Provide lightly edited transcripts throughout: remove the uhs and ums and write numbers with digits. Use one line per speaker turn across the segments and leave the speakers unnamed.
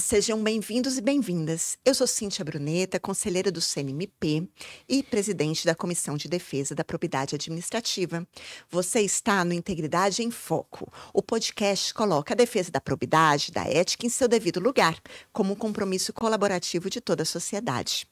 Sejam bem-vindos e bem-vindas. Eu sou Cíntia Bruneta, conselheira do CNMP e presidente da Comissão de Defesa da Probidade Administrativa. Você está no Integridade em Foco. O podcast coloca a defesa da probidade, da ética em seu devido lugar, como um compromisso colaborativo de toda a sociedade.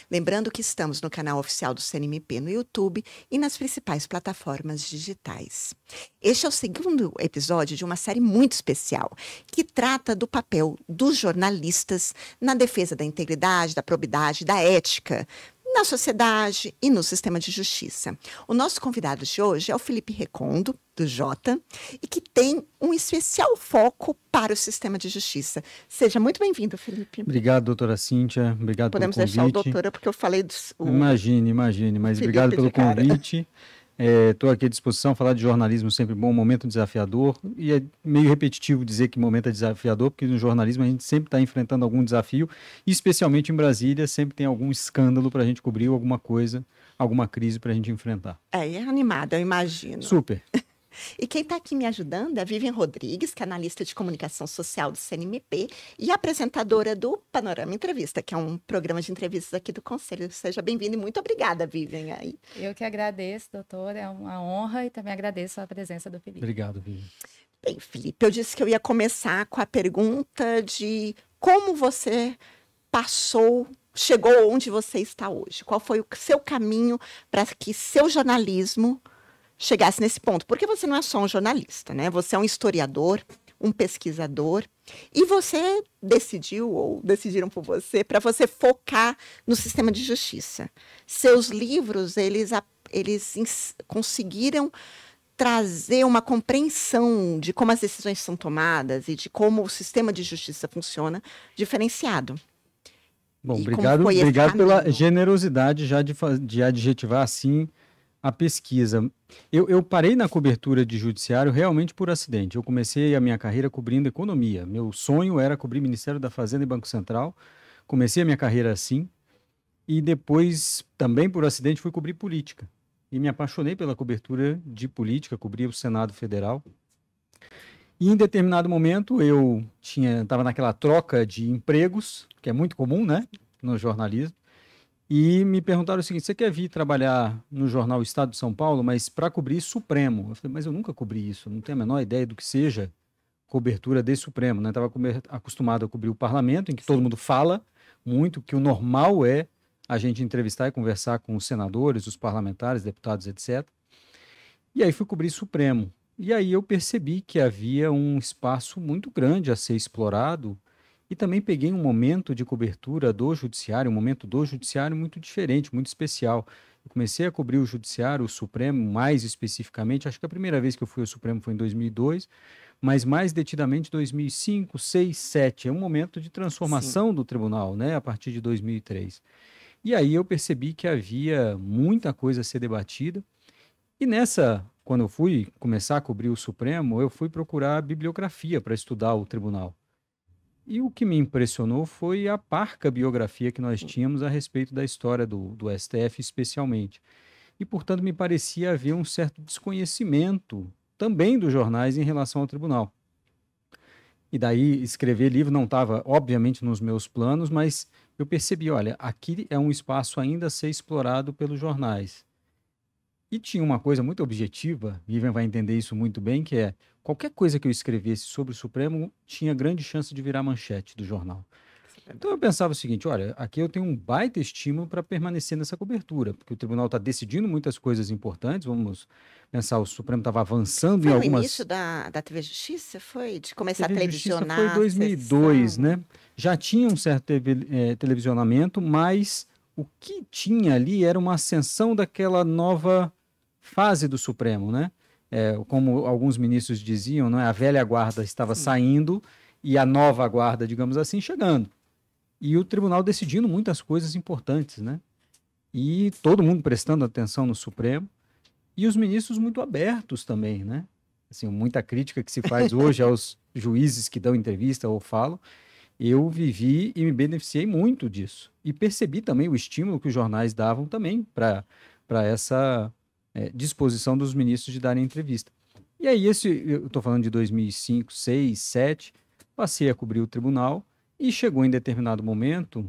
Lembrando que estamos no canal oficial do CNMP no YouTube e nas principais plataformas digitais. Este é o segundo episódio de uma série muito especial, que trata do papel dos jornalistas na defesa da integridade, da probidade, da ética, na sociedade e no sistema de justiça. O nosso convidado de hoje é o Felipe Recondo, do Jota, e que tem um especial foco para o sistema de justiça. Seja muito bem-vindo, Felipe.
Obrigado, doutora Cíntia. Obrigado pelo convite.
Podemos deixar o doutora, porque eu falei...
Imagine, mas Felipe, obrigado pelo convite. Estou aqui à disposição. Falar de jornalismo sempre bom, um momento desafiador. E é meio repetitivo dizer que momento é desafiador, porque no jornalismo a gente sempre está enfrentando algum desafio, e especialmente em Brasília sempre tem algum escândalo para a gente cobrir, alguma coisa, alguma crise para a gente enfrentar.
É animada, eu imagino.
Super.
E quem está aqui me ajudando é a Vivian Rodrigues, que é analista de comunicação social do CNMP e apresentadora do Panorama Entrevista, que é um programa de entrevistas aqui do Conselho. Seja bem-vinda e muito obrigada, Vivian.
Eu que agradeço, doutora, é uma honra, e também agradeço a presença do Felipe.
Obrigado, Vivian.
Bem, Felipe, eu disse que eu ia começar com a pergunta de como você chegou onde você está hoje. Qual foi o seu caminho para que seu jornalismo chegasse nesse ponto? Porque você não é só um jornalista, né? Você é um historiador, um pesquisador, e você decidiu, ou decidiram por você, para você focar no sistema de justiça. Seus livros, eles conseguiram trazer uma compreensão de como as decisões são tomadas e de como o sistema de justiça funciona diferenciado.
Bom, obrigado pela generosidade já de adjetivar assim a pesquisa. Eu parei na cobertura de judiciário realmente por acidente. Eu comecei a minha carreira cobrindo economia. Meu sonho era cobrir Ministério da Fazenda e Banco Central. Comecei a minha carreira assim. E depois, também por acidente, fui cobrir política. E me apaixonei pela cobertura de política, cobri o Senado Federal. E em determinado momento eu estava naquela troca de empregos, que é muito comum, né, no jornalismo. E me perguntaram o seguinte: você quer vir trabalhar no jornal Estado de São Paulo, mas para cobrir Supremo? Eu falei, mas eu nunca cobri isso, não tenho a menor ideia do que seja cobertura de Supremo, né? Estava acostumado a cobrir o parlamento, em que todo mundo fala muito, que o normal é a gente entrevistar e conversar com os senadores, os parlamentares, deputados, etc. E aí fui cobrir Supremo. E aí eu percebi que havia um espaço muito grande a ser explorado. E também peguei um momento de cobertura do judiciário, um momento do judiciário muito diferente, muito especial. Eu comecei a cobrir o judiciário, o Supremo, mais especificamente. Acho que a primeira vez que eu fui ao Supremo foi em 2002, mas mais detidamente 2005, 2006, 2007. É um momento de transformação Sim. do tribunal, né, a partir de 2003. E aí eu percebi que havia muita coisa a ser debatida. E quando eu fui começar a cobrir o Supremo, eu fui procurar bibliografia para estudar o tribunal. E o que me impressionou foi a parca biografia que nós tínhamos a respeito da história do STF, especialmente. E, portanto, me parecia haver um certo desconhecimento também dos jornais em relação ao tribunal. E daí, escrever livro não estava, obviamente, nos meus planos, mas eu percebi, olha, aqui é um espaço ainda a ser explorado pelos jornais. E tinha uma coisa muito objetiva, Vivian vai entender isso muito bem, que é qualquer coisa que eu escrevesse sobre o Supremo tinha grande chance de virar manchete do jornal. Então eu pensava o seguinte, olha, aqui eu tenho um baita estímulo para permanecer nessa cobertura, porque o tribunal está decidindo muitas coisas importantes, vamos pensar, o Supremo estava avançando em algumas...
Foi o início da TV Justiça? Foi de começar a televisionar?
Foi 2002, né? Já tinha um certo televisionamento, mas o que tinha ali era uma ascensão daquela nova fase do Supremo, né? Como alguns ministros diziam, não é? A velha guarda estava saindo e a nova guarda, digamos assim, chegando. E o tribunal decidindo muitas coisas importantes, né? E todo mundo prestando atenção no Supremo e os ministros muito abertos também, né? Assim, muita crítica que se faz hoje aos juízes que dão entrevista ou falam. Eu vivi e me beneficiei muito disso. E percebi também o estímulo que os jornais davam também para essa disposição dos ministros de darem entrevista. E aí, eu estou falando de 2005, 2006, 2007, passei a cobrir o tribunal E chegou em determinado momento,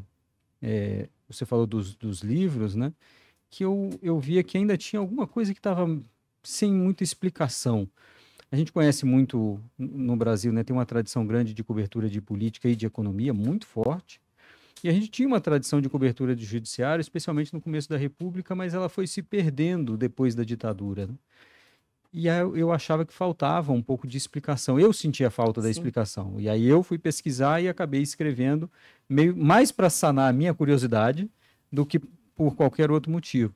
você falou dos livros, né? Que eu via que ainda tinha alguma coisa que estava sem muita explicação. A gente conhece muito no Brasil, né? Tem uma tradição grande de cobertura de política e de economia muito forte. E a gente tinha uma tradição de cobertura de judiciário, especialmente no começo da República, mas ela foi se perdendo depois da ditadura, né? E aí eu achava que faltava um pouco de explicação. Eu sentia falta da
Sim.
explicação. E aí eu fui pesquisar e acabei escrevendo meio mais para sanar a minha curiosidade do que por qualquer outro motivo.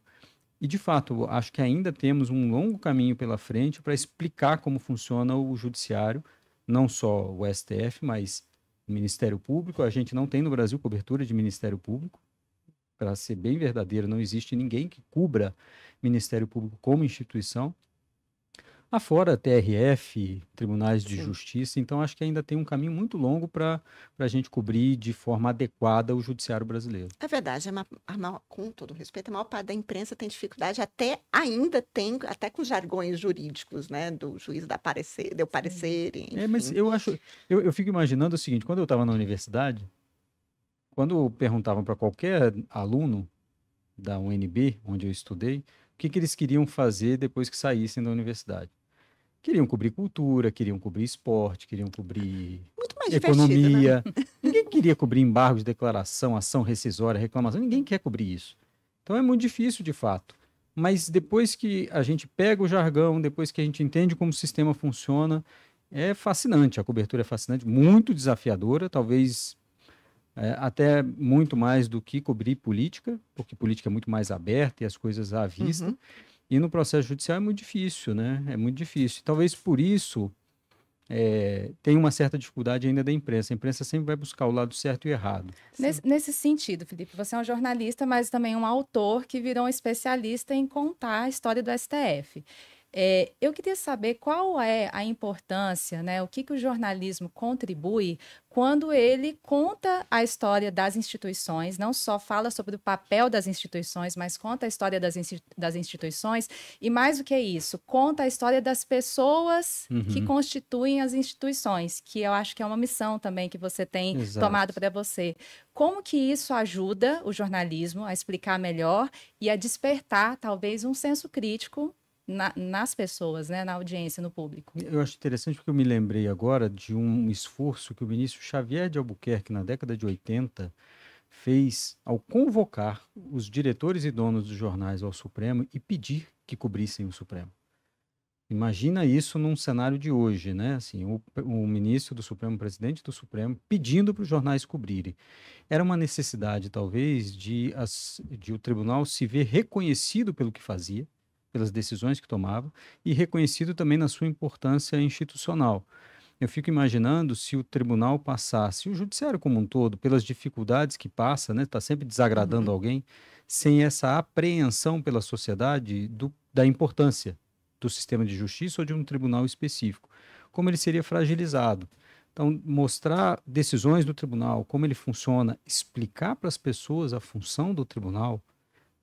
E, de fato, acho que ainda temos um longo caminho pela frente para explicar como funciona o judiciário, não só o STF, mas o Ministério Público. A gente não tem no Brasil cobertura de Ministério Público. Para ser bem verdadeiro, não existe ninguém que cubra Ministério Público como instituição. Afora TRF, tribunais de
Sim.
justiça, então acho que ainda tem um caminho muito longo para a gente cobrir de forma adequada o judiciário brasileiro.
É verdade, com todo respeito, a maior parte da imprensa tem dificuldade, até com jargões jurídicos, né? Do juiz dar parecer, deu parecer, enfim.
Mas eu fico imaginando o seguinte, quando eu estava na universidade, quando perguntavam para qualquer aluno da UNB, onde eu estudei, o que eles queriam fazer depois que saíssem da universidade. Queriam cobrir cultura, queriam cobrir esporte, queriam cobrir
Muito mais
economia.
divertido, né?
Ninguém queria cobrir embargo de declaração, ação rescisória, reclamação. Ninguém quer cobrir isso. Então é muito difícil, de fato. Mas depois que a gente pega o jargão, depois que a gente entende como o sistema funciona, é fascinante. A cobertura é fascinante, muito desafiadora, talvez até muito mais do que cobrir política, porque política é muito mais aberta e as coisas à vista.
Uhum.
E no processo judicial é muito difícil, né? É muito difícil. Talvez por isso tem uma certa dificuldade ainda da imprensa. A imprensa sempre vai buscar o lado certo e errado.
Nesse sentido, Felipe, você é um jornalista, mas também um autor que virou um especialista em contar a história do STF. Eu queria saber qual é a importância, né, o que o jornalismo contribui quando ele conta a história das instituições, não só fala sobre o papel das instituições, mas conta a história das instituições, e mais do que isso, conta a história das pessoas que constituem as instituições, que eu acho que é uma missão também que você tem tomado para você. Como que isso ajuda o jornalismo a explicar melhor e a despertar, talvez, um senso crítico nas pessoas, né, na audiência, no público?
Eu acho interessante porque eu me lembrei agora de um esforço que o ministro Xavier de Albuquerque, na década de 80, fez ao convocar os diretores e donos dos jornais ao Supremo e pedir que cobrissem o Supremo. Imagina isso num cenário de hoje, né? Assim, o ministro do Supremo, o presidente do Supremo, pedindo para os jornais cobrirem. Era uma necessidade, talvez, de o tribunal se ver reconhecido pelo que fazia, pelas decisões que tomava, e reconhecido também na sua importância institucional. Eu fico imaginando se o tribunal passasse, o judiciário como um todo, pelas dificuldades que passa, né, está sempre desagradando alguém, sem essa apreensão pela sociedade da importância do sistema de justiça ou de um tribunal específico, como ele seria fragilizado. Então, mostrar decisões do tribunal, como ele funciona, explicar para as pessoas a função do tribunal,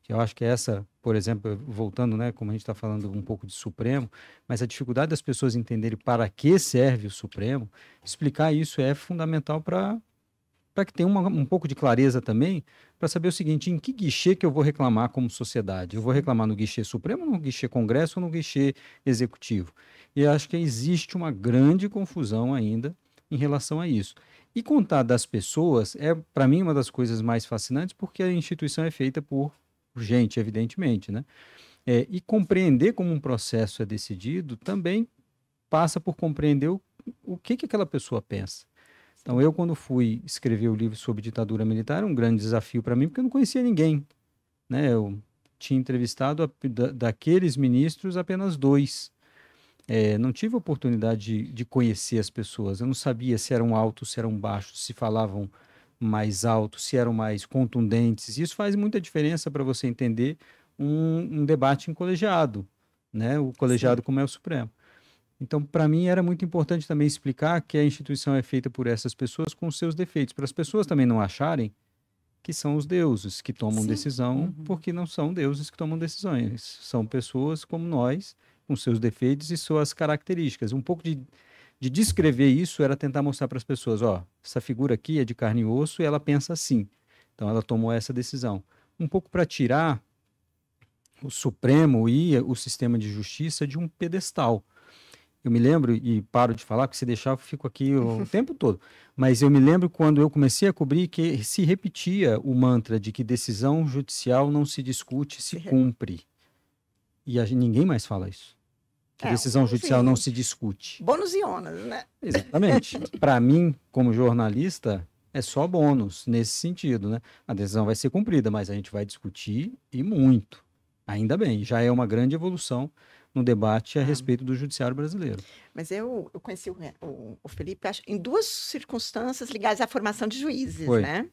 que eu acho que essa, por exemplo, voltando, né, como a gente está falando um pouco de Supremo, mas a dificuldade das pessoas entenderem para que serve o Supremo, explicar isso é fundamental para que tenha um pouco de clareza também, para saber o seguinte, em que guichê que eu vou reclamar como sociedade? Eu vou reclamar no guichê Supremo, no guichê Congresso ou no guichê Executivo? E eu acho que existe uma grande confusão ainda em relação a isso. E contar das pessoas é, para mim, uma das coisas mais fascinantes, porque a instituição é feita por gente, evidentemente, né? E compreender como um processo é decidido também passa por compreender o que aquela pessoa pensa. Então, eu, quando fui escrever o livro sobre ditadura militar, era um grande desafio para mim, porque eu não conhecia ninguém, né? Eu tinha entrevistado daqueles ministros apenas 2. Não tive a oportunidade de conhecer as pessoas. Eu não sabia se eram altos, se eram baixos, se falavam mais alto, se eram mais contundentes. Isso faz muita diferença para você entender um debate em colegiado, né? O colegiado como é o Supremo. Então, para mim, era muito importante também explicar que a instituição é feita por essas pessoas com os seus defeitos, para as pessoas também não acharem que são os deuses que tomam decisão, porque não são deuses que tomam decisões. São pessoas como nós, com seus defeitos e suas características. Um pouco de descrever isso era tentar mostrar para as pessoas, ó, essa figura aqui é de carne e osso e ela pensa assim. Então ela tomou essa decisão. Um pouco para tirar o Supremo e o sistema de justiça de um pedestal. Eu me lembro, e paro de falar, porque se deixar eu fico aqui o tempo todo, mas eu me lembro quando eu comecei a cobrir que se repetia o mantra de que decisão judicial não se discute, se cumpre. E ninguém mais fala isso. Que decisão judicial não se discute.
Bônus e ônus, né?
Exatamente. Para mim, como jornalista, é só bônus nesse sentido, né? A decisão vai ser cumprida, mas a gente vai discutir e muito. Ainda bem, já é uma grande evolução no debate a respeito do judiciário brasileiro.
Mas eu conheci o Felipe, acho, em duas circunstâncias ligadas à formação de juízes, né?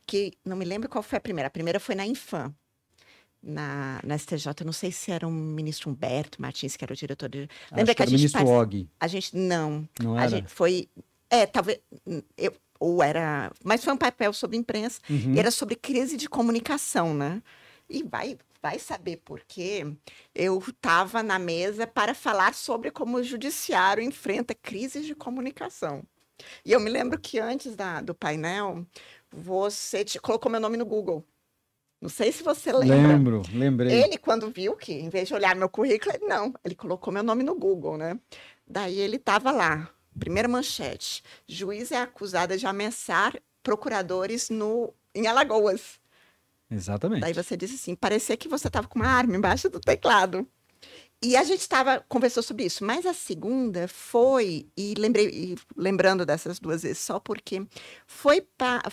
Que não me lembro qual foi a primeira. A primeira foi na Infam. Na STJ, eu não sei se era o ministro Humberto Martins, que era o diretor. Lembra que a gente
ministro Og.
A gente não
era?
A gente foi talvez ou era, mas foi um papel sobre imprensa, e era sobre crise de comunicação, né? E vai saber por quê. Eu estava na mesa para falar sobre como o judiciário enfrenta crises de comunicação. E eu me lembro que antes do painel, você colocou meu nome no Google. Não sei se você lembra.
Lembrei.
Ele, quando viu que, em vez de olhar meu currículo, ele colocou meu nome no Google, né? Daí ele estava lá, primeira manchete. Juiz é acusada de ameaçar procuradores em Alagoas.
Exatamente.
Daí você disse assim, parecia que você estava com uma arma embaixo do teclado. E a gente conversou sobre isso, mas a segunda foi, lembrando dessas duas vezes só porque foi para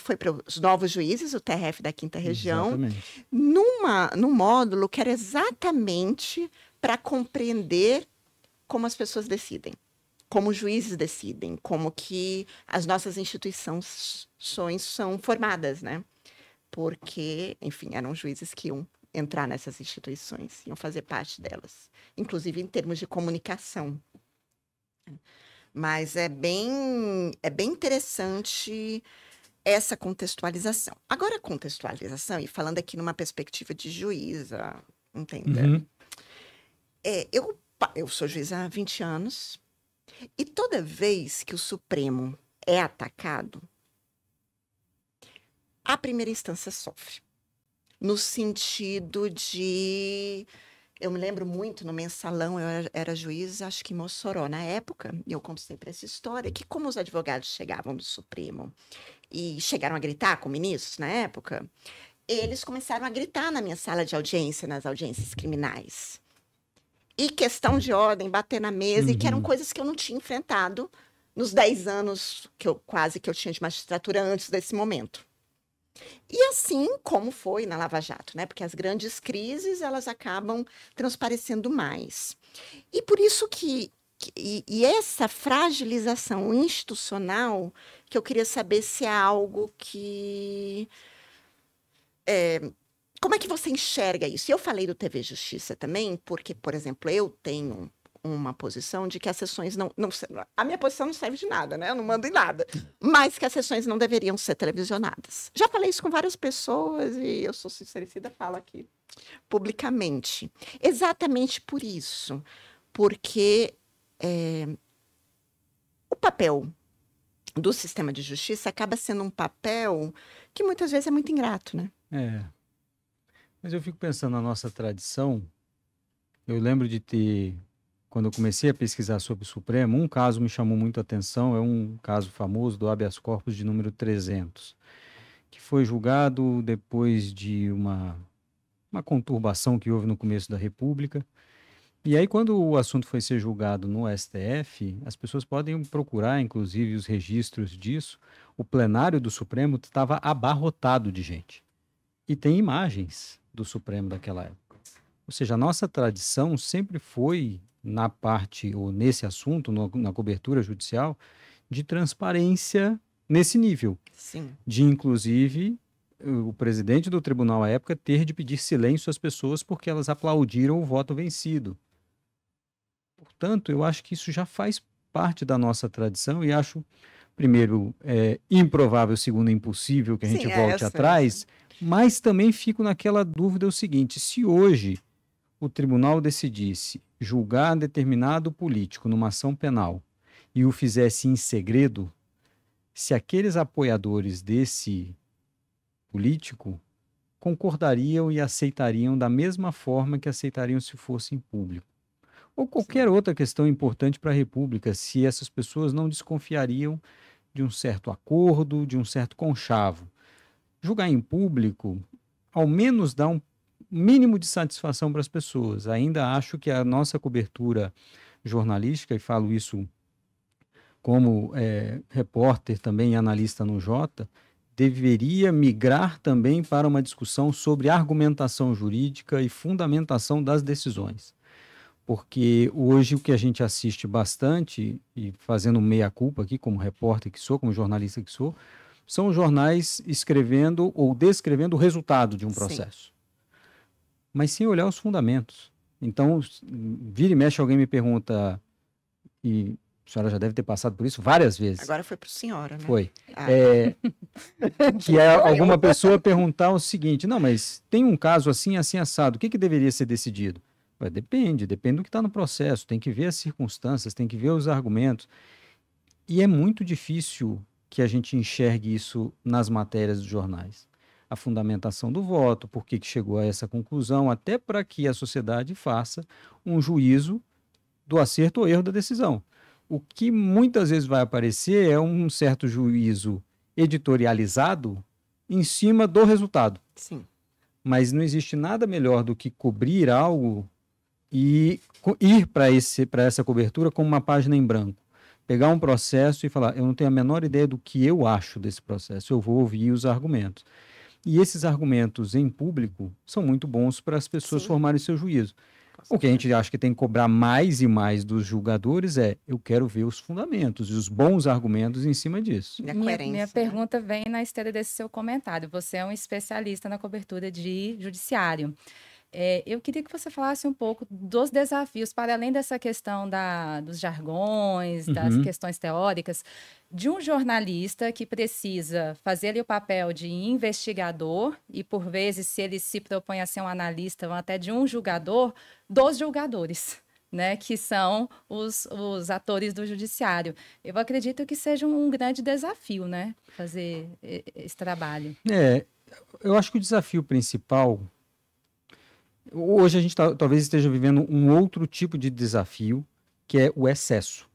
os novos juízes, o TRF da 5ª Região, num módulo que era exatamente para compreender como as pessoas decidem, como os juízes decidem, como que as nossas instituições são formadas, né? Porque, enfim, eram juízes que iam entrar nessas instituições, iam fazer parte delas, inclusive em termos de comunicação. Mas é bem interessante essa contextualização. Agora, contextualização, e falando aqui numa perspectiva de juíza, entendeu? Eu sou juíza há 20 anos, e toda vez que o Supremo é atacado, a primeira instância sofre. No sentido de... Eu me lembro muito, no Mensalão, eu era juiz, acho que em Mossoró, na época, e eu conto sempre essa história, que como os advogados chegavam do Supremo e chegaram a gritar com ministros na época, eles começaram a gritar na minha sala de audiência, nas audiências criminais. E questão de ordem, bater na mesa, e que eram coisas que eu não tinha enfrentado nos 10 anos que eu tinha de magistratura antes desse momento. E assim como foi na Lava Jato, né? Porque as grandes crises, elas acabam transparecendo mais. E por isso que essa fragilização institucional, que eu queria saber se é algo que... como é que você enxerga isso? Eu falei do TV Justiça também, porque, por exemplo, eu tenho uma posição de que as sessões não... A minha posição não serve de nada, né? Eu não mando em nada. Mas que as sessões não deveriam ser televisionadas. Já falei isso com várias pessoas e eu sou sincericida, falo aqui publicamente. Exatamente por isso. Porque o papel do sistema de justiça acaba sendo um papel que muitas vezes é muito ingrato, né?
Mas eu fico pensando na nossa tradição. Eu lembro de ter... Quando eu comecei a pesquisar sobre o Supremo, um caso me chamou muito a atenção, é um caso famoso do habeas corpus de número 300, que foi julgado depois de uma conturbação que houve no começo da República. E aí, quando o assunto foi ser julgado no STF, as pessoas podem procurar, inclusive, os registros disso. O plenário do Supremo estava abarrotado de gente. E tem imagens do Supremo daquela época. Ou seja, a nossa tradição sempre foi... na parte, ou nesse assunto, na cobertura judicial, de transparência nesse nível.
Sim.
De, inclusive, o presidente do tribunal à época ter de pedir silêncio às pessoas porque elas aplaudiram o voto vencido. Portanto, eu acho que isso já faz parte da nossa tradição e acho, primeiro, improvável, segundo, impossível que a gente volte atrás, mas também fico naquela dúvida o seguinte, se hoje o tribunal decidisse julgar determinado político numa ação penal e o fizesse em segredo, se aqueles apoiadores desse político concordariam e aceitariam da mesma forma que aceitariam se fosse em público. Ou qualquer outra questão importante para a República, se essas pessoas não desconfiariam de um certo acordo, de um certo conchavo. Julgar em público, ao menos dá um mínimo de satisfação para as pessoas. Ainda acho que a nossa cobertura jornalística, e falo isso como repórter também e analista no Jota, deveria migrar também para uma discussão sobre argumentação jurídica e fundamentação das decisões. Porque hoje o que a gente assiste bastante, e fazendo meia-culpa aqui como repórter que sou, como jornalista que sou, são jornais escrevendo ou descrevendo o resultado de um processo. Sim. Mas sem olhar os fundamentos. Então, vira e mexe, alguém me pergunta, e a senhora já deve ter passado por isso várias vezes.
Agora foi para a senhora, né?
Foi. Que é alguma pessoa perguntar o seguinte, não, mas tem um caso assim, assim, assado, o que deveria ser decidido? Depende do que está no processo, tem que ver as circunstâncias, tem que ver os argumentos. E é muito difícil que a gente enxergue isso nas matérias dos jornais. A fundamentação do voto, por que chegou a essa conclusão, até para que a sociedade faça um juízo do acerto ou erro da decisão. O que muitas vezes vai aparecer é um certo juízo editorializado em cima do resultado.
Sim.
Mas não existe nada melhor do que cobrir algo e ir para essa cobertura com uma página em branco. Pegar um processo e falar, eu não tenho a menor ideia do que eu acho desse processo, eu vou ouvir os argumentos. E esses argumentos em público são muito bons para as pessoas Sim. formarem seu juízo. O que a gente acha que tem que cobrar mais e mais dos julgadores eu quero ver os fundamentos e os bons argumentos em cima disso.
Minha pergunta vem na esteira desse seu comentário. Você é um especialista na cobertura de judiciário. Eu queria que você falasse um pouco dos desafios, para além dessa questão dos jargões, das questões teóricas, de um jornalista que precisa fazer ali o papel de investigador e, por vezes, se ele se propõe a ser um analista, ou até de um julgador, dos julgadores, né, que são os atores do judiciário. Eu acredito que seja um grande desafio, né, fazer esse trabalho.
Eu acho que o desafio principal... Hoje a gente talvez esteja vivendo um outro tipo de desafio, que é o excesso.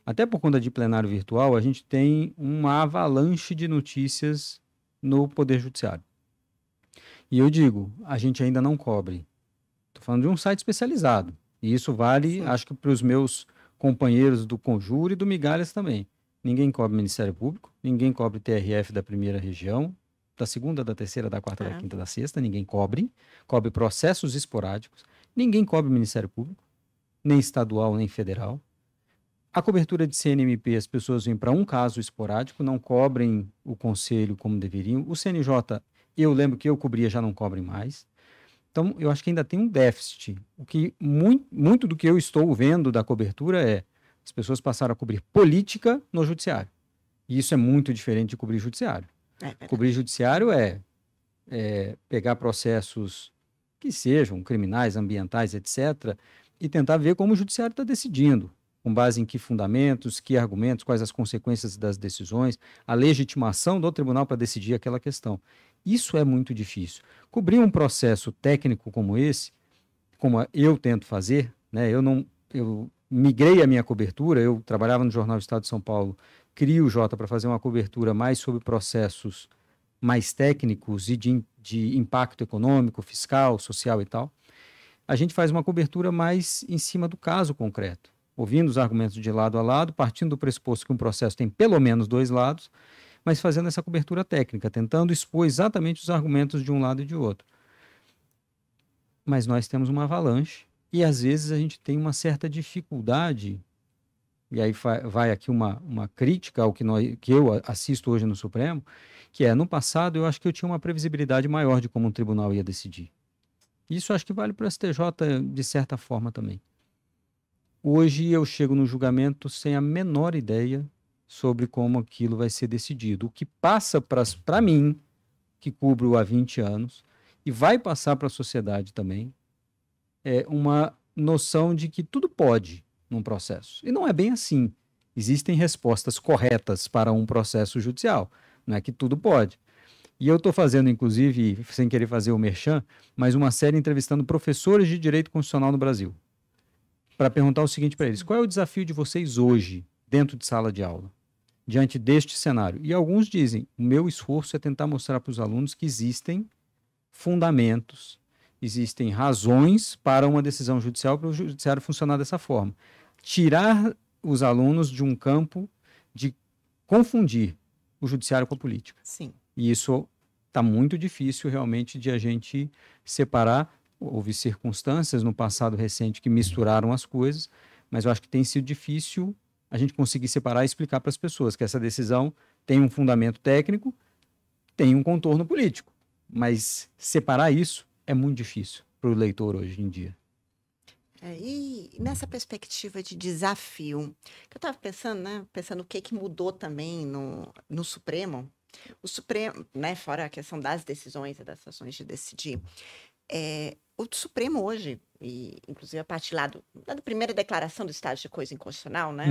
Até por conta de plenário virtual, a gente tem uma avalanche de notícias no Poder Judiciário. E eu digo, a gente ainda não cobre. Estou falando de um site especializado. E isso vale, Sim. acho que para os meus companheiros do Conjuro e do Migalhas também. Ninguém cobre Ministério Público, ninguém cobre TRF da primeira região, da segunda, da terceira, da quarta, da quinta, da sexta, ninguém cobre processos esporádicos, ninguém cobre Ministério Público, nem estadual, nem federal. A cobertura de CNMP, as pessoas vêm para um caso esporádico, não cobrem o conselho como deveriam. O CNJ, eu lembro que eu cobria, já não cobrem mais. Então, eu acho que ainda tem um déficit. O que muito do que eu estou vendo da cobertura as pessoas passaram a cobrir política no judiciário. E isso é muito diferente de cobrir judiciário. Cobrir judiciário é pegar processos que sejam criminais, ambientais, etc., e tentar ver como o judiciário está decidindo, com base em que fundamentos, que argumentos, quais as consequências das decisões, a legitimação do tribunal para decidir aquela questão. Isso é muito difícil. Cobrir um processo técnico como esse, como eu tento fazer, né, eu migrei a minha cobertura, eu trabalhava no Jornal do Estado de São Paulo, crio o Jota para fazer uma cobertura mais sobre processos mais técnicos e de impacto econômico, fiscal, social e tal. A gente faz uma cobertura mais em cima do caso concreto, ouvindo os argumentos de lado a lado, partindo do pressuposto que um processo tem pelo menos dois lados, mas fazendo essa cobertura técnica, tentando expor exatamente os argumentos de um lado e de outro. Mas nós temos uma avalanche e, às vezes, a gente tem uma certa dificuldade. E aí vai aqui uma crítica ao que eu assisto hoje no Supremo, que no passado eu acho que eu tinha uma previsibilidade maior de como um tribunal ia decidir. Isso acho que vale para o STJ de certa forma também. Hoje eu chego no julgamento sem a menor ideia sobre como aquilo vai ser decidido. O que passa para mim, que cubro há 20 anos, e vai passar para a sociedade também, é uma noção de que tudo pode num processo. E não é bem assim. Existem respostas corretas para um processo judicial, não é que tudo pode. E eu estou fazendo, inclusive, sem querer fazer o merchan, mas uma série entrevistando professores de direito constitucional no Brasil, para perguntar o seguinte para eles: qual é o desafio de vocês hoje, dentro de sala de aula, diante deste cenário? E alguns dizem: o meu esforço é tentar mostrar para os alunos que existem fundamentos, existem razões para uma decisão judicial, para o judiciário funcionar dessa forma. Tirar os alunos de um campo de confundir o judiciário com a política.
Sim.
E isso está muito difícil realmente de a gente separar. Houve circunstâncias no passado recente que misturaram as coisas, mas eu acho que tem sido difícil a gente conseguir separar e explicar para as pessoas que essa decisão tem um fundamento técnico, tem um contorno político. Mas separar isso é muito difícil para o leitor hoje em dia.
E nessa perspectiva de desafio, que eu estava pensando, né? Pensando o que mudou também no Supremo. O Supremo, né, fora a questão das decisões e das ações de decidir, o Supremo hoje, e inclusive a partir lá da primeira declaração do estado de coisa inconstitucional, né,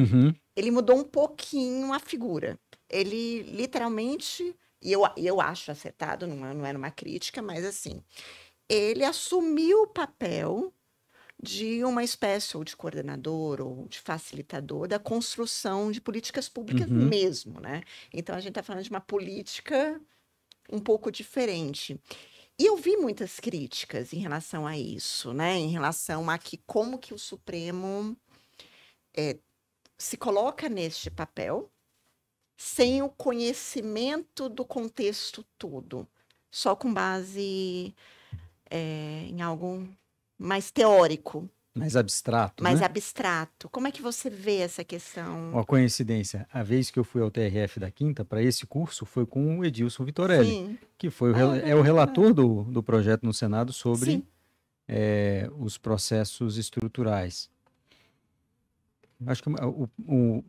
ele mudou um pouquinho a figura. Ele literalmente, e eu acho acertado, não é uma crítica, mas assim, ele assumiu o papel de uma espécie ou de coordenador ou de facilitador da construção de políticas públicas mesmo, né? Então, a gente está falando de uma política um pouco diferente. E eu vi muitas críticas em relação a isso, né? Em relação a como que o Supremo se coloca neste papel sem o conhecimento do contexto todo, só com base em algo mais teórico.
Mais abstrato,
Mais
né?
abstrato. Como é que você vê essa questão?
Uma coincidência. A vez que eu fui ao TRF da Quinta, para esse curso, foi com o Edilson Vitorelli,
Sim.
que foi o relator do projeto no Senado sobre os processos estruturais. Acho que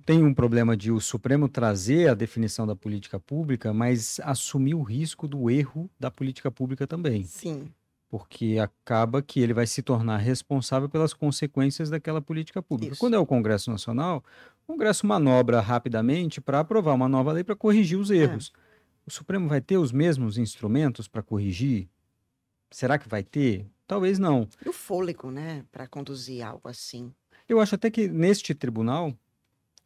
tem um problema de o Supremo trazer a definição da política pública, mas assumir o risco do erro da política pública também.
Sim.
Porque acaba que ele vai se tornar responsável pelas consequências daquela política pública.
Isso.
Quando é o Congresso Nacional, o Congresso manobra rapidamente para aprovar uma nova lei para corrigir os erros. O Supremo vai ter os mesmos instrumentos para corrigir? Será que vai ter? Talvez não.
E o fôlego, né, para conduzir algo assim?
Eu acho até que neste tribunal,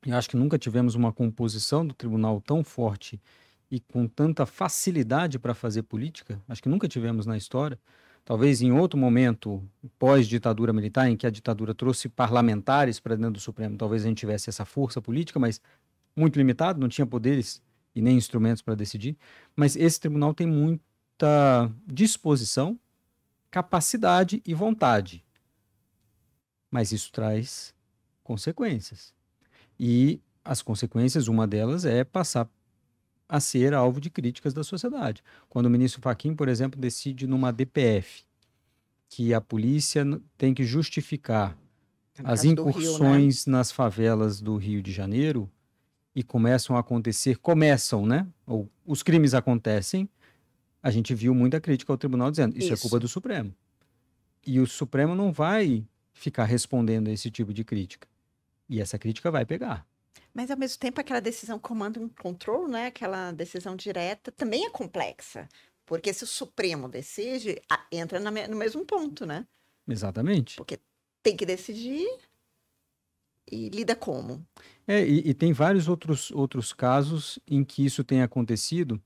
eu acho que nunca tivemos uma composição do tribunal tão forte e com tanta facilidade para fazer política. Acho que nunca tivemos na história. Talvez em outro momento, pós-ditadura militar, em que a ditadura trouxe parlamentares para dentro do Supremo, talvez a gente tivesse essa força política, mas muito limitado, não tinha poderes e nem instrumentos para decidir. Mas esse tribunal tem muita disposição, capacidade e vontade. Mas isso traz consequências. E as consequências, uma delas é passar a ser alvo de críticas da sociedade. Quando o ministro Fachin, por exemplo, decide numa DPF que a polícia tem que justificar as incursões nas favelas do Rio de Janeiro e começam, né? Ou os crimes acontecem, a gente viu muita crítica ao tribunal dizendo isso é culpa do Supremo. E o Supremo não vai ficar respondendo a esse tipo de crítica. E essa crítica vai pegar.
Mas, ao mesmo tempo, aquela decisão command and control, né? Aquela decisão direta, também é complexa. Porque se o Supremo decide, entra no mesmo ponto, né?
Exatamente.
Porque tem que decidir e lida como?
E tem vários outros casos em que isso tem acontecido.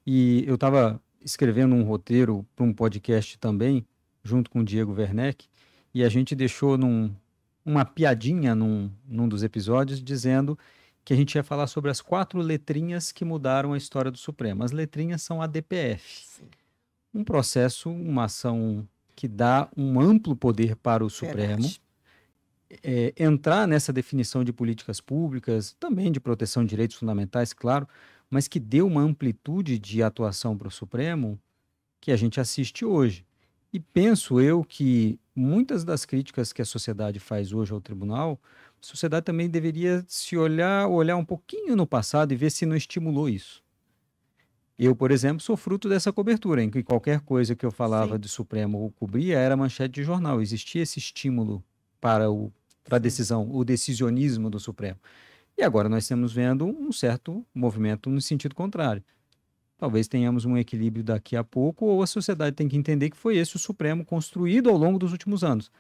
E eu estava escrevendo um roteiro para um podcast também, junto com o Diego Werneck, e a gente deixou uma piadinha num dos episódios dizendo que a gente ia falar sobre as 4 letrinhas que mudaram a história do Supremo. As letrinhas são a DPF.
Sim.
Um processo, uma ação que dá um amplo poder para o Supremo. Entrar nessa definição de políticas públicas, também de proteção de direitos fundamentais, claro, mas que dê uma amplitude de atuação para o Supremo que a gente assiste hoje. E penso eu que muitas das críticas que a sociedade faz hoje ao tribunal, a sociedade também deveria se olhar um pouquinho no passado e ver se não estimulou isso. Eu, por exemplo, sou fruto dessa cobertura, em que qualquer coisa que eu falava de Supremo ou cobria era manchete de jornal. Existia esse estímulo para a decisão, o decisionismo do Supremo. E agora nós estamos vendo um certo movimento no sentido contrário. Talvez tenhamos um equilíbrio daqui a pouco, ou a sociedade tem que entender que foi esse o Supremo construído ao longo dos últimos anos.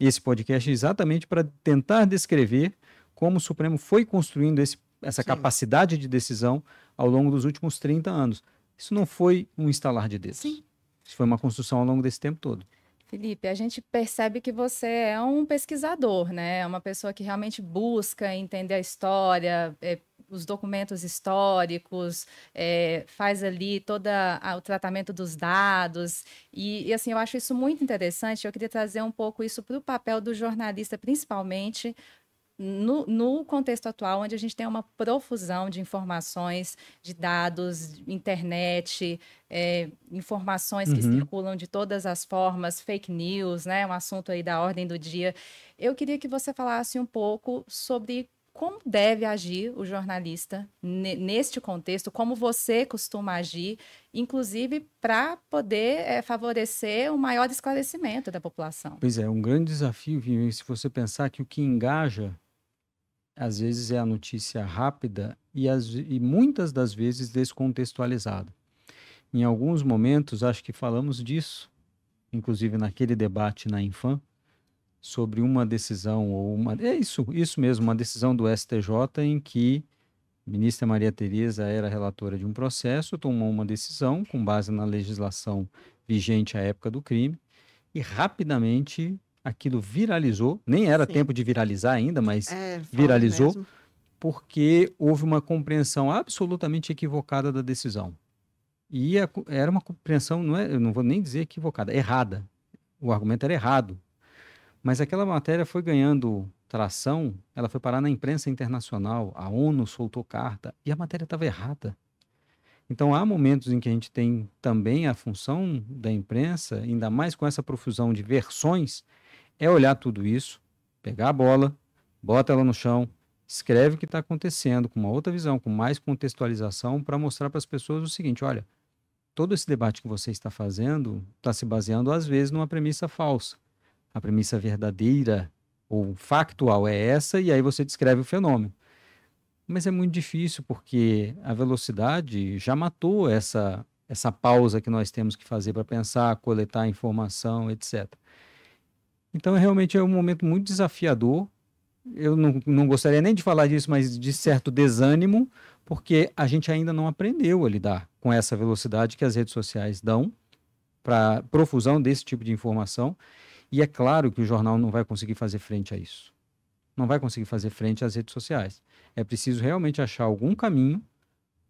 Esse podcast é exatamente para tentar descrever como o Supremo foi construindo essa capacidade de decisão ao longo dos últimos 30 anos. Isso não foi um estalar de dedos.
Sim.
Isso foi uma construção ao longo desse tempo todo.
Felipe, a gente percebe que você é um pesquisador, né? É uma pessoa que realmente busca entender a história, os documentos históricos, faz ali todo o tratamento dos dados. E assim, eu acho isso muito interessante. Eu queria trazer um pouco isso para o papel do jornalista, principalmente no contexto atual, onde a gente tem uma profusão de informações, de dados, internet, informações que circulam de todas as formas, fake news, né? Um assunto aí da ordem do dia. Eu queria que você falasse um pouco sobre como deve agir o jornalista neste contexto, como você costuma agir, inclusive para poder favorecer o maior esclarecimento da população.
Pois é, um grande desafio, Vivi, se você pensar que o que engaja às vezes é a notícia rápida e muitas das vezes descontextualizada. Em alguns momentos, acho que falamos disso, inclusive naquele debate na Infam, sobre uma decisão, isso mesmo, uma decisão do STJ em que a ministra Maria Tereza era relatora de um processo, tomou uma decisão com base na legislação vigente à época do crime e rapidamente aquilo viralizou, nem era tempo de viralizar ainda, mas viralizou, porque houve uma compreensão absolutamente equivocada da decisão. E era uma compreensão, eu não vou nem dizer equivocada, errada. O argumento era errado. Mas aquela matéria foi ganhando tração, ela foi parar na imprensa internacional, a ONU soltou carta, e a matéria estava errada. Então, há momentos em que a gente tem também a função da imprensa, ainda mais com essa profusão de versões, é olhar tudo isso, pegar a bola, bota ela no chão, escreve o que está acontecendo com uma outra visão, com mais contextualização, para mostrar para as pessoas o seguinte: olha, todo esse debate que você está fazendo está se baseando, às vezes, numa premissa falsa. A premissa verdadeira ou factual é essa, e aí você descreve o fenômeno. Mas é muito difícil, porque a velocidade já matou essa pausa que nós temos que fazer para pensar, coletar informação, etc. Então, realmente é um momento muito desafiador. Eu não gostaria nem de falar disso, mas de certo desânimo, porque a gente ainda não aprendeu a lidar com essa velocidade que as redes sociais dão para profusão desse tipo de informação. E é claro que o jornal não vai conseguir fazer frente a isso. Não vai conseguir fazer frente às redes sociais. É preciso realmente achar algum caminho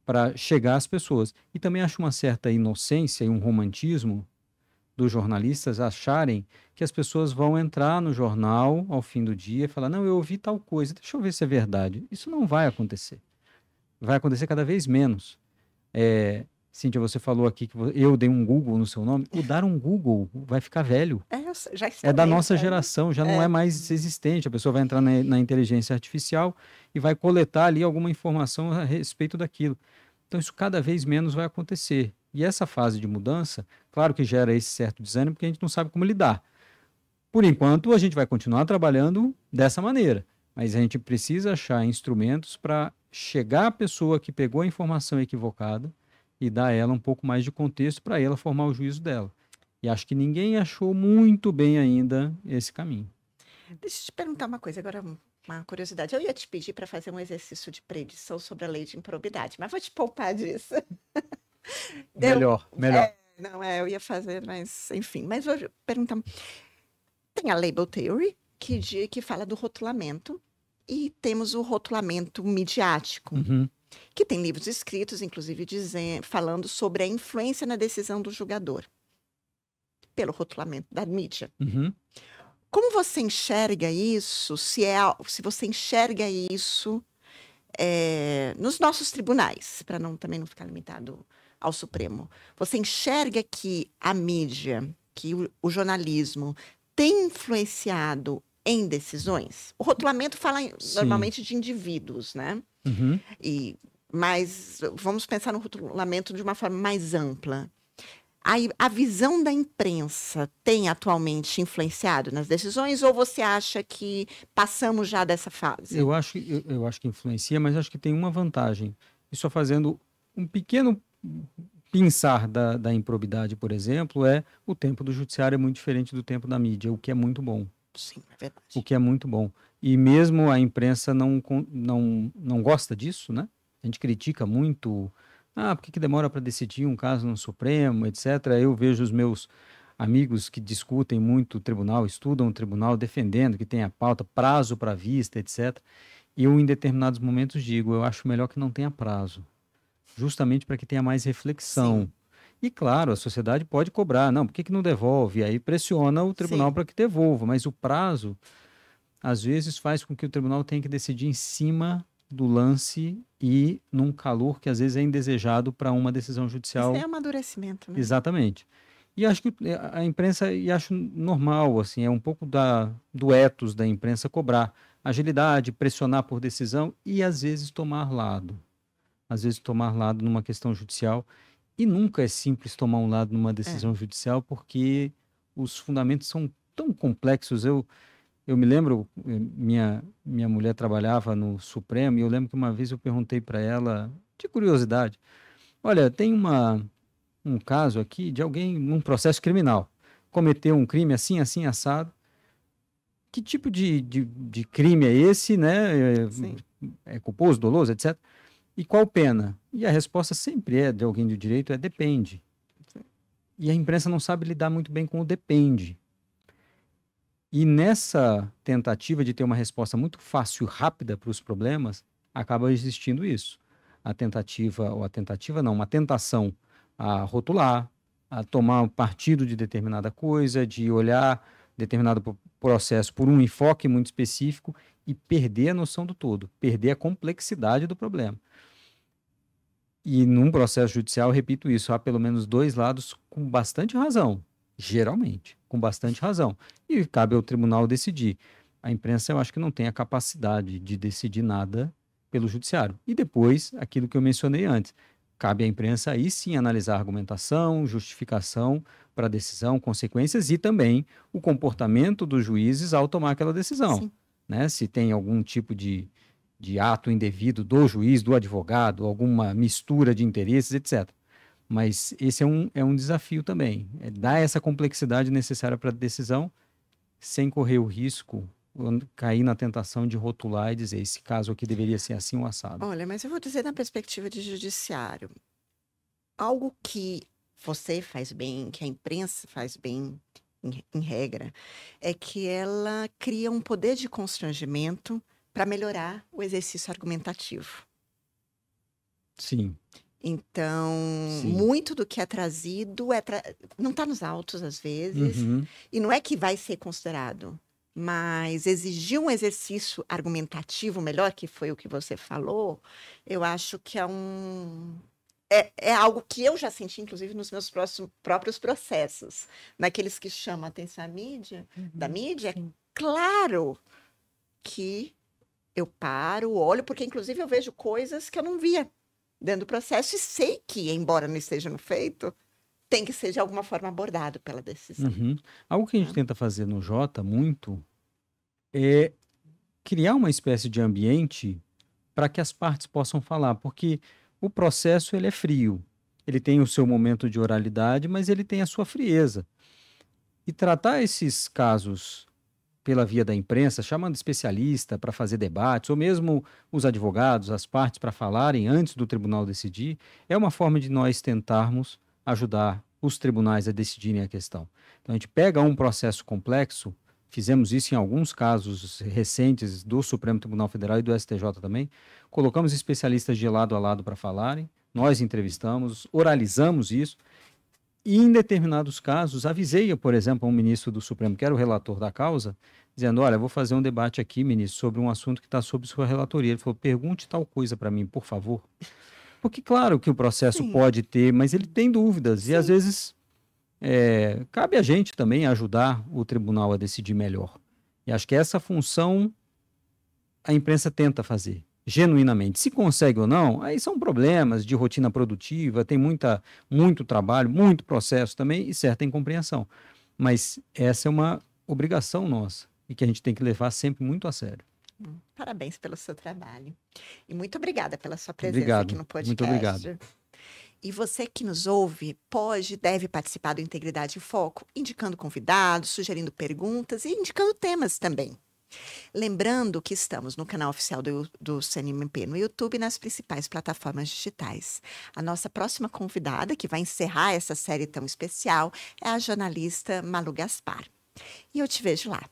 para chegar às pessoas. E também acho uma certa inocência e um romantismo dos jornalistas acharem que as pessoas vão entrar no jornal ao fim do dia e falar: não, eu ouvi tal coisa, deixa eu ver se é verdade. Isso não vai acontecer. Vai acontecer cada vez menos. Cíntia, você falou aqui que eu dei um Google no seu nome. O dar um Google vai ficar velho.
Já
é da nossa geração, já não é mais existente. A pessoa vai entrar na inteligência artificial e vai coletar ali alguma informação a respeito daquilo. Então, isso cada vez menos vai acontecer. E essa fase de mudança, claro que gera esse certo desânimo, porque a gente não sabe como lidar. Por enquanto, a gente vai continuar trabalhando dessa maneira, mas a gente precisa achar instrumentos para chegar à pessoa que pegou a informação equivocada e dar a ela um pouco mais de contexto para ela formar o juízo dela. E acho que ninguém achou muito bem ainda esse caminho.
Deixa eu te perguntar uma coisa, agora uma curiosidade. Eu ia te pedir para fazer um exercício de predição sobre a lei de improbidade, mas vou te poupar disso.
Melhor.
Eu ia fazer, mas enfim. Mas vou perguntar. Tem a Label Theory, que fala do rotulamento, e temos o rotulamento midiático, que tem livros escritos, inclusive falando sobre a influência na decisão do julgador, pelo rotulamento da mídia. Como você enxerga isso, se você enxerga isso nos nossos tribunais, para também não ficar limitado ao Supremo? Você enxerga que a mídia, que o jornalismo tem influenciado em decisões? O rotulamento fala normalmente de indivíduos, né? Mas vamos pensar no rotulamento de uma forma mais ampla. a visão da imprensa tem atualmente influenciado nas decisões ou você acha que passamos já dessa fase?
Eu acho que influencia, mas acho que tem uma vantagem. E só fazendo um pequeno pensar da improbidade, por exemplo, o tempo do judiciário é muito diferente do tempo da mídia, o que é muito bom.
Sim, é verdade.
O que é muito bom. E mesmo a imprensa não gosta disso, né? A gente critica muito, por que demora para decidir um caso no Supremo, etc. Eu vejo os meus amigos que discutem muito o tribunal, estudam o tribunal, defendendo que tem a pauta, prazo para vista, etc. E eu, em determinados momentos, digo, eu acho melhor que não tenha prazo, justamente para que tenha mais reflexão. Sim. E, claro, a sociedade pode cobrar, não, por que não devolve? Aí pressiona o tribunal para que devolva, mas o prazo, às vezes, faz com que o tribunal tenha que decidir em cima do lance e num calor que às vezes é indesejado para uma decisão judicial.
Isso é amadurecimento, né?
Exatamente. E acho que a imprensa, e acho normal, assim, é um pouco do ethos da imprensa cobrar agilidade, pressionar por decisão e às vezes tomar lado. Às vezes tomar lado numa questão judicial. E nunca é simples tomar um lado numa decisão judicial porque os fundamentos são tão complexos. Eu me lembro, minha mulher trabalhava no Supremo, e eu lembro que uma vez eu perguntei para ela, de curiosidade, olha, tem um caso aqui de alguém num processo criminal, cometeu um crime assim, assim, assado. Que tipo de crime é esse, né? É culposo, doloso, etc. E qual pena? E a resposta sempre de alguém do direito depende. E a imprensa não sabe lidar muito bem com o depende. E nessa tentativa de ter uma resposta muito fácil e rápida para os problemas, acaba existindo isso. Uma tentação a rotular, a tomar partido de determinada coisa, de olhar determinado processo por um enfoque muito específico e perder a noção do todo, perder a complexidade do problema. E num processo judicial, repito isso, há pelo menos dois lados com bastante razão, geralmente, com bastante razão. E cabe ao tribunal decidir. A imprensa, eu acho que não tem a capacidade de decidir nada pelo judiciário. E depois, aquilo que eu mencionei antes, cabe à imprensa aí sim analisar a argumentação, justificação para a decisão, consequências e também o comportamento dos juízes ao tomar aquela decisão. Né? Se tem algum tipo de ato indevido do juiz, do advogado, alguma mistura de interesses, etc. Mas esse é um desafio também, dar essa complexidade necessária para a decisão, sem correr o risco, cair na tentação de rotular e dizer, esse caso aqui deveria ser assim ou assado.
Olha, mas eu vou dizer na perspectiva de judiciário, algo que você faz bem, que a imprensa faz bem, em regra, é que ela cria um poder de constrangimento para melhorar o exercício argumentativo.
Sim.
Então, muito do que é trazido não está nos autos, às vezes, e não é que vai ser considerado, mas exigir um exercício argumentativo melhor, que foi o que você falou, eu acho que é algo que eu já senti, inclusive, nos meus próprios processos. Naqueles que chamam a atenção da mídia, é claro que eu paro, olho, porque inclusive eu vejo coisas que eu não via dentro do processo e sei que, embora não esteja no feito, tem que ser de alguma forma abordado pela decisão.
Algo que a gente tenta fazer no Jota muito é criar uma espécie de ambiente para que as partes possam falar, porque o processo ele é frio, ele tem o seu momento de oralidade, mas ele tem a sua frieza. E tratar esses casos pela via da imprensa, chamando especialista para fazer debates, ou mesmo os advogados, as partes para falarem antes do tribunal decidir, é uma forma de nós tentarmos ajudar os tribunais a decidirem a questão. Então a gente pega um processo complexo, fizemos isso em alguns casos recentes do Supremo Tribunal Federal e do STJ também, colocamos especialistas de lado a lado para falarem, nós entrevistamos, oralizamos isso, e em determinados casos, avisei, por exemplo, um ministro do Supremo, que era o relator da causa, dizendo, olha, vou fazer um debate aqui, ministro, sobre um assunto que está sob sua relatoria. Ele falou, pergunte tal coisa para mim, por favor. Porque, claro, que o processo pode ter, mas ele tem dúvidas. E, às vezes, cabe a gente também ajudar o tribunal a decidir melhor. E acho que essa função a imprensa tenta fazer. genuinamente. Se consegue ou não, aí são problemas de rotina produtiva, tem muito trabalho, muito processo também e certa incompreensão. Mas essa é uma obrigação nossa e que a gente tem que levar sempre muito a sério.
Parabéns pelo seu trabalho. E muito obrigada pela sua presença aqui no podcast.
Muito obrigado.
E você que nos ouve pode e deve participar do Integridade em Foco, indicando convidados, sugerindo perguntas e indicando temas também. Lembrando que estamos no canal oficial do CNMP no YouTube e nas principais plataformas digitais. A nossa próxima convidada, que vai encerrar essa série tão especial, é a jornalista Malu Gaspar. E eu te vejo lá.